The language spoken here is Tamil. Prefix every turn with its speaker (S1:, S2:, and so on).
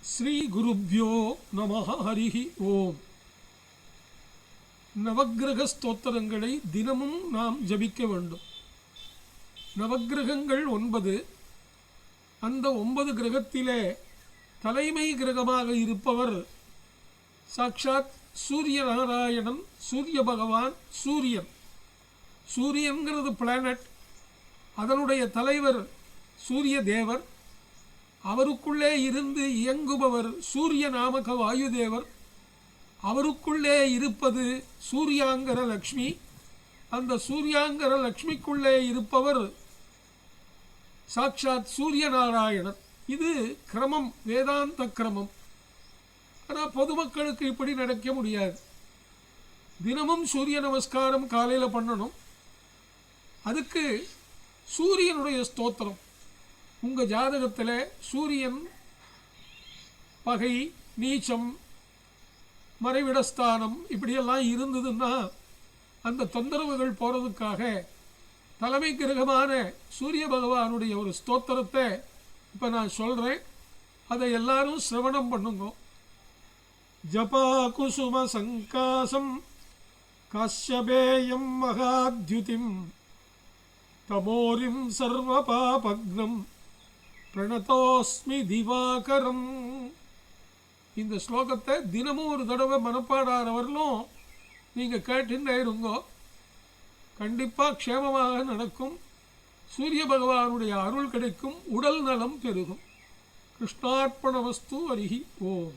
S1: ஸ்ரீ குருப்யோ நமஹ ஹரிஹி ஓம். நவக்கிரக ஸ்தோத்திரங்களை தினமும் நாம் ஜபிக்க வேண்டும். நவக்கிரகங்கள் 9. அந்த 9 கிரகத்திலே தலைமை கிரகமாக இருப்பவர் சாக்ஷாத் சூரிய நாராயணன், சூரிய பகவான். சூரியன்கிறது பிளானட். அதனுடைய தலைவர் சூரிய தேவர். அவருக்குள்ளே இருந்து இயங்குபவர் சூரிய நாமக வாயுதேவர். அவருக்குள்ளே இருப்பது சூர்யாங்கர லக்ஷ்மி. அந்த சூர்யாங்கர லக்ஷ்மிக்குள்ளே இருப்பவர் சாக்ஷாத் சூரிய நாராயணன். இது கிரமம், வேதாந்த கிரமம். ஆனால் பொதுமக்களுக்கு இப்படி நடக்க முடியாது. தினமும் சூரிய நமஸ்காரம் காலையில் பண்ணணும். அதுக்கு சூரியனுடைய ஸ்தோத்திரம். உங்கள் ஜாதகத்தில் சூரியன் பகை, நீச்சம், மறைவிடஸ்தானம் இப்படியெல்லாம் இருந்ததுன்னா அந்த தொந்தரவுகள் போகிறதுக்காக தலைமை கிரகமான சூரிய பகவானுடைய ஒரு ஸ்தோத்திரத்தை இப்போ நான் சொல்கிறேன். அதை எல்லாரும் சிரவணம் பண்ணுங்க. ஜபா குசும சங்காசம் காஷ்யபேயம் மகாத்யுதிம் தமோரிம் சர்வ பாபக்னம் பிரணதோஸ்மி திவாகரம். இந்த ஸ்லோகத்தை தினமும் ஒரு தடவை மனப்பாடாரவர்களும் நீங்கள் கேட்டுட்டே இருங்கோ. கண்டிப்பாக க்ஷேமமாக நடக்கும். சூரிய பகவானுடைய அருள் கிடைக்கும். உடல் நலம் பெருகும். கிருஷ்ணார்ப்பணமஸ்து. ஹரிஹி ஓம்.